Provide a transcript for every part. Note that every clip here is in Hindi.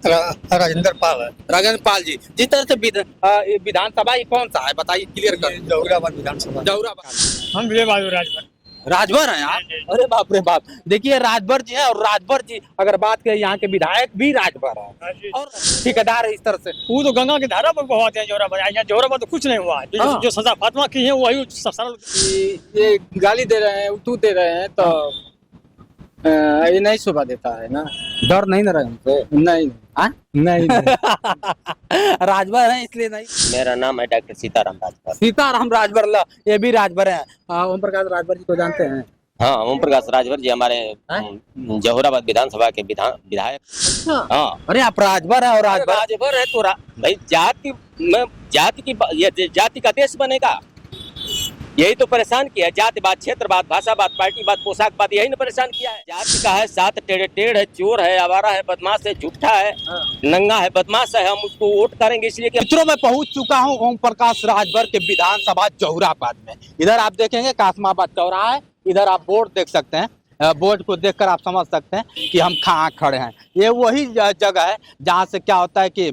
राजेंद्र पाल है। राजेंद्र पाल जी, जिस तरह से विधानसभा ये कौन सा है बताइए, क्लियर कर। जौहराबाद विधानसभा। जौहराबाद हम विजय बहादुर राजभर। राजभर है आप? अरे बाप रे बाप, देखिए राजभर जी है, और राजभर जी अगर बात करें यहाँ के विधायक भी राजभर है और ठेकेदार है इस तरह से। वो तो गंगा की धारा पर बहाते हैं जौहराबाद। यहाँ जौहराबाद तो कुछ नहीं हुआ है। हाँ। जो सजा फातिमा की है वही सरल। ये गाली दे रहे हैं, उल्टू दे रहे हैं, तो ये नहीं शोभा देता है ना। डर नहीं ना रहे उनसे? नहीं नहीं राजभर है इसलिए नहीं। मेरा नाम है डॉक्टर सीताराम राजभर। सीताराम राजभर, ये भी राजभर है। ओम प्रकाश राजभर जी को जानते हैं? हाँ, ओम प्रकाश राजभर जी हमारे जौहराबाद विधानसभा के विधायक। हाँ, अरे आप राजभर है और राजभर है तो भाई जाति का देश बनेगा, यही तो परेशान किया है। जातिवाद, क्षेत्रवाद, भाषावाद, पार्टीवाद, पोशाकवाद, यही ने परेशान किया है। जाति का है, साथ टेढ़ है, चोर है, आवारा है, बदमाश है, झूठा है, नंगा है, बदमाश है, हम उसको वोट करेंगे इसलिए कि मित्रों मैं पहुंच चुका हूं ओम प्रकाश राजभर के विधानसभा जौहराबाद में। इधर आप देखेंगे कासमाबाद चौराहा है, इधर आप बोर्ड देख सकते हैं। बोर्ड को देखकर आप समझ सकते हैं कि हम कहाँ खड़े हैं। ये वही जगह है जहाँ से क्या होता है कि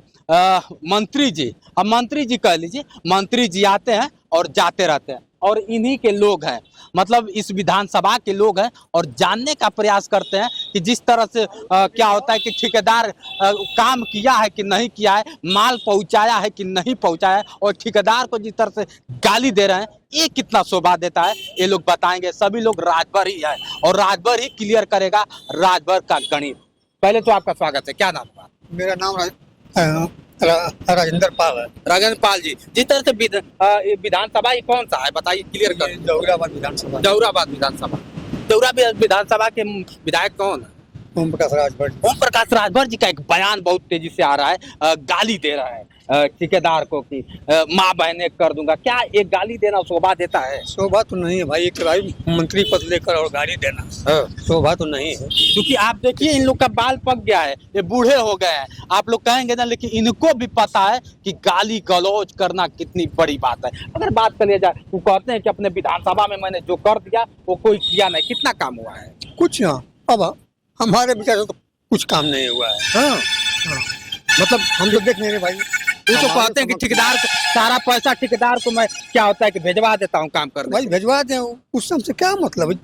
मंत्री जी, अब मंत्री जी कह लीजिए, मंत्री जी आते हैं और जाते रहते हैं, और इन्हीं के लोग हैं, मतलब इस विधानसभा के लोग हैं, और जानने का प्रयास करते हैं कि जिस तरह से क्या होता है कि ठेकेदार काम किया है कि नहीं किया है, माल पहुंचाया है कि नहीं पहुंचाया है, और ठेकेदार को जिस तरह से गाली दे रहे हैं, ये कितना शोभा देता है ये लोग बताएंगे। सभी लोग राजभर ही है और राजभर ही क्लियर करेगा राजभर का गणित। पहले तो आपका स्वागत है, क्या नाम है? मेरा नाम राजेंद्र पाल है। राजेंद्र पाल जी, जिस तरह से विधानसभा ये कौन सा है बताइए, क्लियर कर। जौहराबाद विधानसभा। जौहराबाद विधानसभा। जौहराबाद विधानसभा के विधायक कौन है? ओम प्रकाश राजभर। ओम प्रकाश राजभर जी का एक बयान बहुत तेजी से आ रहा है, गाली दे रहा है ठेकेदार को कि माँ बहने कर दूंगा। क्या एक गाली देना शोभा देता है? शोभा तो नहीं है भाई, एक भाई मंत्री पद लेकर और गाली देना शोभा तो नहीं है। क्योंकि आप देखिए इन लोग का बाल पक गया है, ये बूढ़े हो गए हैं, आप लोग कहेंगे ना, लेकिन इनको भी पता है कि गाली गलौज करना कितनी बड़ी बात है। अगर बात कर लिया जाए, वो कहते हैं कि अपने विधानसभा में मैंने जो कर दिया वो कोई किया नहीं। कितना काम हुआ है? कुछ ना, अब हमारे विचार से तो कुछ काम नहीं हुआ है। हाँ। मतलब हम तो देख नहीं रहे भाई। वो तो कहते हैं कि ठेकेदार को सारा पैसा ठेकेदार को मैं क्या होता है कि भेजवा देता हूँ काम करने। भाई भेजवा दें, उस सबसे क्या मतलब है?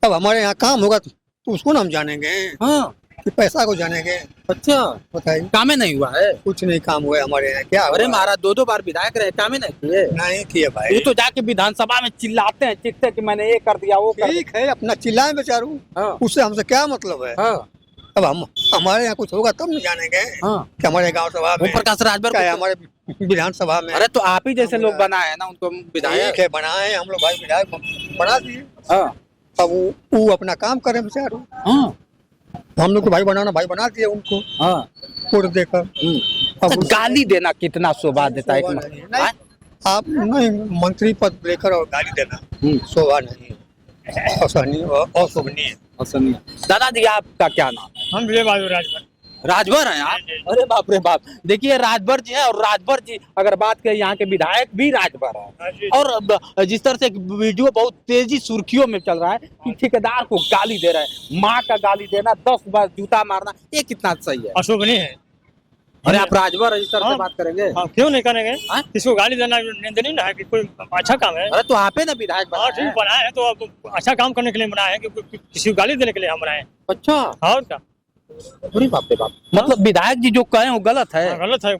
अब हमारे यहाँ काम होगा तो उसको ना हम जानेंगे। हाँ, कि पैसा को जानेंगे। अच्छा, बताइए। काम ही नहीं हुआ है? कुछ नहीं काम हुआ है हमारे यहाँ। क्या? अरे महाराज 2-2 बार विधायक रहे, काम ही नहीं किए? नहीं किए भाई। वो तो जाके विधानसभा में चिल्लाते हैं, चीखते कि मैंने ये कर दिया, वो कर दिया। ठीक है, अपना चिल्लाए बेचारू। हाँ। उससे हमसे क्या मतलब है? हाँ। अब हमारे यहाँ कुछ होगा तब नहीं जानेंगे। हाँ। कि हमारे गांव सभा में, ओम प्रकाश राजभर क्या है हमारे विधानसभा में। अरे तो आप ही जैसे लोग बनाए हैं ना उनको विधायक। ठीक है, बनाए हम लोग भाई, विधायक बना दिए। हाँ। अब वो अपना काम करे बेचारू। हाँ। हम लोग को भाई बनाना, भाई बना दिए उनको हाँ। वोट देकर। तो गाली देना कितना शोभा देता है? नहीं, आप नहीं, मंत्री पद लेकर और गाली देना शोभा नहीं, अशोभनीय। दादा जी आपका क्या नाम है? हम विजय बहादुर राजभर। राजभर हैं आप? अरे बाप रे बाप, देखिए राजभर जी है, और राजभर जी अगर बात करें यहाँ के विधायक भी राजभर है। और जिस तरह से वीडियो बहुत तेजी सुर्खियों में चल रहा है कि ठेकेदार को गाली दे रहा है, माँ का गाली देना, 10 बार जूता मारना, ये कितना सही है? अशोभनीय है। अरे आप राजभर इस तरह से बात करेंगे? क्यों नहीं करेंगे? किसी को गाली देना निंदनीय ना है कि कोई अच्छा काम है। अरे तो आप ना विधायक ठीक बनाए हैं, तो अच्छा काम करने के लिए बनाए हैं, कि किसी को गाली देने के लिए हम बनाए हैं। अच्छा, और क्या? अरे बाप रे बाप, मतलब विधायक जी जो कहे वो गलत है? गलत है,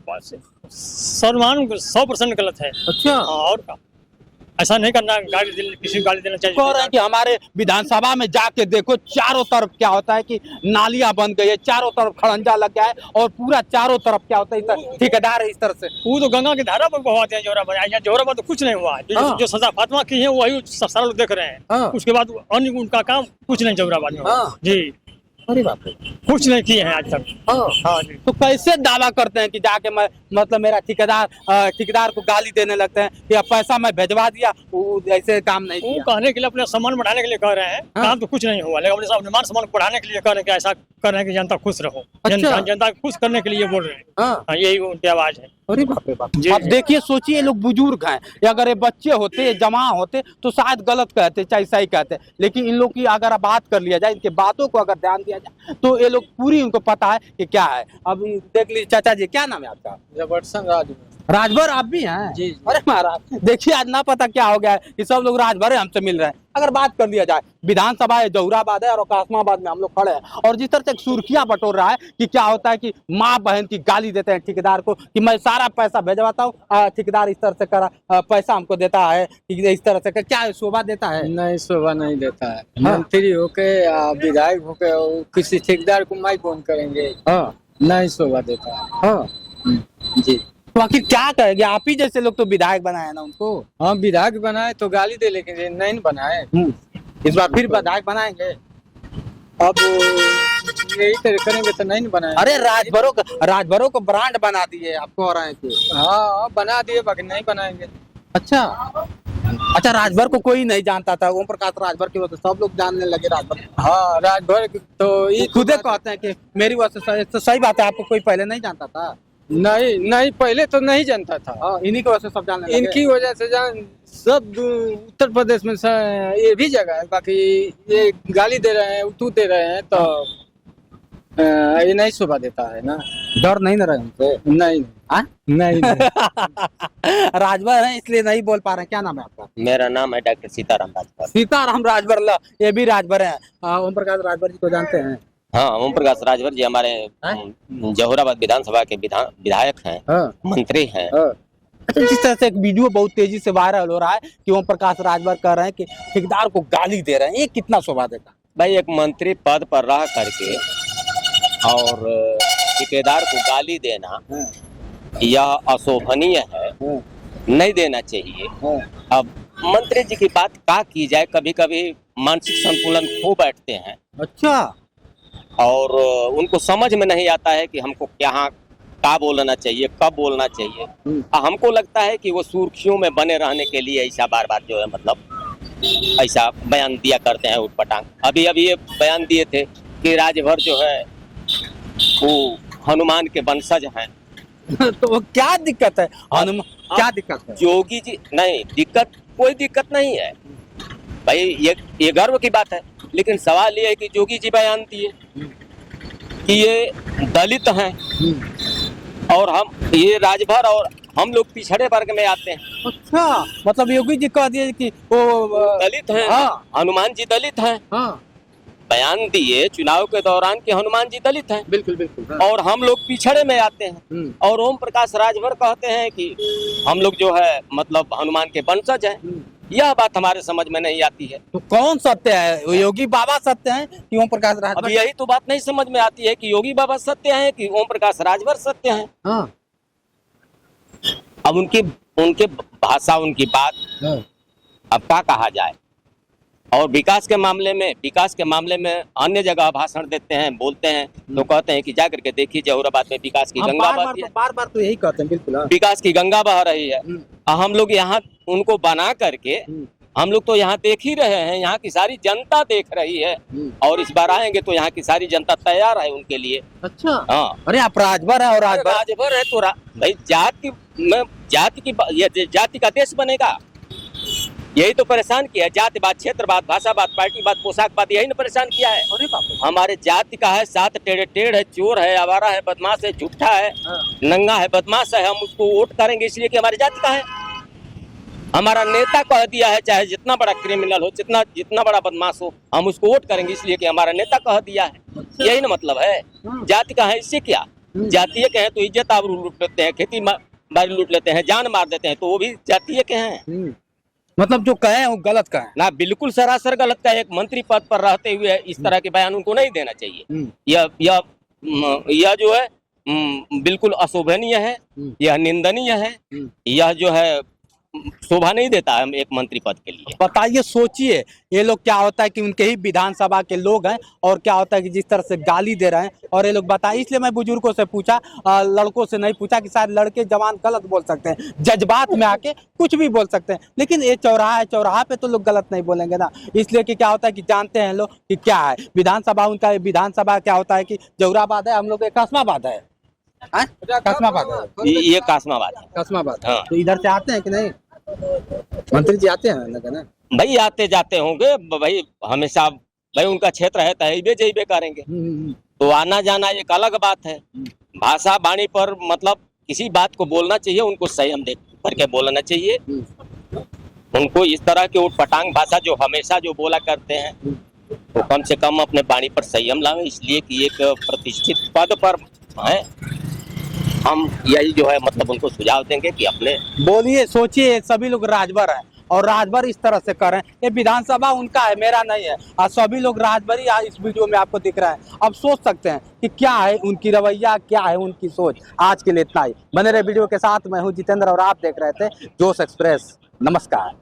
100% गलत है। अच्छा, और क्या? ऐसा नहीं करना, गाली किसी को गाली देना चाहिए। कह रहे हैं कि हमारे विधानसभा में जाके देखो, चारों तरफ क्या होता है कि नालियां बन गई है, चारों तरफ खड़ंजा लग गया है, और पूरा चारों तरफ क्या होता है ठेकेदार है इस तरह से। वो तो गंगा की धारा पर बहाते हैं जौहराबाद। यहाँ जौहराबाद तो कुछ नहीं हुआ है। जो सजा फातिमा की है वही सरल देख रहे हैं। उसके बाद अन्य उनका काम कुछ नहीं जौहराबाद में। जी, अरे बाप रे, कुछ नहीं किए हैं आज तक। हाँ जी। तो कैसे दावा करते हैं कि जाके मैं, मतलब मेरा ठेकेदार को गाली देने लगते हैं कि अब पैसा मैं भेजवा दिया, वो ऐसे काम नहीं किया? वो कहने के लिए, अपने सम्मान बढ़ाने के लिए कह रहे हैं। काम तो कुछ नहीं हुआ, लेकिन अपने मान सम्मान बढ़ाने के लिए कह रहे हैं कि ऐसा कर रहे हैं कि जनता खुश रहो। जनता खुश करने के लिए बोल रहे हैं। यही उनकी आवाज है। अरे बाप रे बाप। जी, अब जी। देखिए सोचिए, ये लोग बुजुर्ग हैं, या अगर ये बच्चे होते, जमा होते तो शायद गलत कहते, चाहे सही कहते, लेकिन इन लोग की अगर बात कर लिया जाए, इनके बातों को अगर ध्यान दिया जाए तो ये लोग पूरी इनको पता है कि क्या है। अब देख लीजिए चाचा जी, क्या नाम है आपका? जबरदस्त राजू। राजभर आप भी हैं? जी, जी। अरे महाराज देखिए, आज ना पता क्या हो गया है कि सब लोग राजभर हमसे मिल रहे हैं। अगर बात कर लिया जाए, विधानसभा है जहुराबाद है और कासमाबाद में हम लोग खड़े हैं, और जिस तरह से एक सुर्खियां बटोर रहा है कि क्या होता है कि माँ बहन की गाली देते हैं ठेकेदार को कि मैं सारा पैसा भेजवाता हूँ, ठेकेदार इस तरह से पैसा हमको देता है, कि इस तरह से क्या शोभा देता है? नहीं, शोभा नहीं देता है। हाँ। मंत्री होके या विधायक होके वो किसी ठेकेदार को माई फोन करेंगे, हाँ नहीं शोभा देता है। हाँ। जी। तो आखिर क्या कहेंगे? आप ही जैसे लोग तो विधायक बनाए ना उनको। हाँ, विधायक बनाए तो गाली दे, लेकिन नहीं बनाए। इस बार फिर विधायक बनाएंगे? अब यही तरह करेंगे तो नहीं बनाए। अरे राजभरों को ब्रांड बना दिए, आपको हो रहा है कि? हाँ, बना दिए, बाकी नहीं बनाएंगे। अच्छा अच्छा, राजभर को कोई नहीं जानता था, ओम प्रकाश राजभर की वजह से सब लोग जानने लगे राजभर। हाँ, राजभर तो ये खुदे कहते हैं कि मेरी वजह से। तो सही बात है, आपको कोई पहले नहीं जानता था? नहीं, पहले तो नहीं जानता था। हाँ, इन्हीं की वजह से सब जानने लगे। इनकी वजह से सब उत्तर प्रदेश में ये भी जगह है, बाकी ये गाली दे रहे हैं, तू दे रहे हैं, तो ये नहीं शोभा देता है ना। डर नहीं ना रहे उनसे? नहीं। हाँ? नहीं। राजभर है इसलिए नहीं बोल पा रहे हैं। क्या नाम है आपका? मेरा नाम है डॉक्टर सीताराम राजभर। सीताराम राजभर, ये भी राजभर है। ओम प्रकाश राजभर जी को जानते हैं? हाँ, ओम प्रकाश राजभर जी हमारे जहुराबाद विधानसभा के विधायक हैं, मंत्री हैं। अच्छा, जिस तरह से एक वीडियो बहुत तेजी से वायरल हो रहा है कि ओम प्रकाश राजभर कह रहे हैं कि ठेकेदार को गाली दे रहे हैं, ये कितना शोभा देता? भाई, एक मंत्री पद पर रह करके और ठेकेदार को गाली देना यह अशोभनीय है, नहीं देना चाहिए। अब मंत्री जी की बात क्या की जाए, कभी कभी मानसिक संतुलन खो बैठते हैं। अच्छा। और उनको समझ में नहीं आता है कि हमको क्या बोलना चाहिए, कब बोलना चाहिए। हमको लगता है कि वो सुर्खियों में बने रहने के लिए ऐसा बार बार जो है मतलब ऐसा बयान दिया करते हैं उठपटांग। अभी ये बयान दिए थे कि राजभर जो है वो हनुमान के वंशज हैं। तो क्या दिक्कत है? हनुमान क्या दिक्कत है? योगी जी नहीं, कोई दिक्कत नहीं है भाई, ये गर्व की बात है। लेकिन सवाल ये है कि योगी जी बयान दिए कि ये दलित हैं और ये राजभर और हम लोग पिछड़े वर्ग में आते हैं। अच्छा, मतलब योगी जी कह दिए कि वो दलित हैं। हाँ। हनुमान जी दलित हैं। हाँ। बयान दिए चुनाव के दौरान कि हनुमान जी दलित हैं। बिल्कुल बिल्कुल। हाँ। और हम लोग पिछड़े में आते हैं। और ओम प्रकाश राजभर कहते हैं कि हम लोग जो है मतलब हनुमान के वंशज हैं। यह बात हमारे समझ में नहीं आती है। तो कौन सत्य है, योगी बाबा सत्य हैं कि ओम प्रकाश राजभर? अब यही तो बात नहीं समझ में आती है कि योगी बाबा सत्य हैं कि ओम प्रकाश राजभर सत्य हैं। हाँ। अब उनके भाषा, उनकी बात, अब क्या कहा जाए। और विकास के मामले में अन्य जगह भाषण देते हैं, बोलते हैं, तो कहते हैं कि जा करके देखिए जहुराबाद में विकास की गंगा बहती है। बार बार तो यही कहते हैं। बिल्कुल। विकास की गंगा बह रही है। हम लोग यहाँ उनको बना करके हम लोग तो यहाँ देख ही रहे हैं, यहाँ की सारी जनता देख रही है। और इस बार आएंगे तो यहाँ की सारी जनता तैयार है उनके लिए। अच्छा। हाँ। अरे आप राजभर है और राजभर है तो भाई जाति का देश बनेगा। यही तो परेशान किया है, जातिवाद, क्षेत्रवाद, भाषावाद, पार्टीवाद, पोशाकवाद, यही ना परेशान किया है। अरे बाप रे। हमारे जाति का है, सात टेढ़ है, चोर है, आवारा है, बदमाश है, झूठा है, नंगा है, बदमाश है, हम उसको वोट करेंगे इसलिए कि हमारी जाति का है। हमारा नेता कह दिया है, चाहे जितना बड़ा क्रिमिनल हो, जितना बड़ा बदमाश हो, हम उसको वोट करेंगे इसलिए कि हमारा नेता कह दिया है। यही ना मतलब है। जाति का है, इससे क्या? जातीय के हैं तो इज्जत आबरू लूट लेते हैं, खेती बाड़ी लूट लेते हैं, जान मार देते हैं, तो वो भी जातीय के हैं। मतलब जो कहे वो गलत कहे ना, बिल्कुल सरासर गलत का। एक मंत्री पद पर रहते हुए इस तरह के बयान उनको नहीं देना चाहिए। यह जो है बिल्कुल अशोभनीय है, यह निंदनीय है, यह जो है शोभा नहीं देता है एक मंत्री पद के लिए। बताइए, सोचिए, ये लोग क्या होता है कि उनके ही विधानसभा के लोग हैं, और क्या होता है कि जिस तरह से गाली दे रहे हैं, और ये लोग बताइए। इसलिए मैं बुजुर्गों से पूछा, लड़कों से नहीं पूछा कि शायद लड़के जवान गलत बोल सकते हैं, जज्बात में आके कुछ भी बोल सकते हैं, लेकिन ये चौराहा है, चौराहा पे तो लोग गलत नहीं बोलेंगे ना। इसलिए कि क्या होता है कि जानते हैं लोग कि क्या है विधानसभा, उनका विधानसभा क्या होता है कि जहुराबाद है, हम लोग कासमाबाद है। कासमाबाद है। ये कासमाबाद है। कासमाबाद। हाँ। तो इधर से आते हैं कि नहीं? मंत्री जी आते हैं ना? भाई आते जाते होंगे भाई, हमेशा भाई उनका क्षेत्र है, तहबे जइबे करेंगे, तो आना जाना एक अलग बात है। भाषा वाणी पर मतलब किसी बात को बोलना चाहिए, उनको संयम दे करके बोलना चाहिए। उनको इस तरह की उटपटांग भाषा जो हमेशा जो बोला करते हैं, तो कम से कम अपने वाणी पर संयम लावे, इसलिए कि एक प्रतिष्ठित पद पर है। हम यही जो है मतलब उनको सुझाव देंगे कि अपने बोलिए, सोचिए, सभी लोग राजभर हैं और राजभर इस तरह से करें। ये विधानसभा उनका है, मेरा नहीं है। और सभी लोग राजभर ही इस वीडियो में आपको दिख रहा है। अब सोच सकते हैं कि क्या है उनकी रवैया, क्या है उनकी सोच। आज के लिए इतना ही। बने रहे वीडियो के साथ। मैं हूं जितेंद्र और आप देख रहे थे जोश एक्सप्रेस। नमस्कार।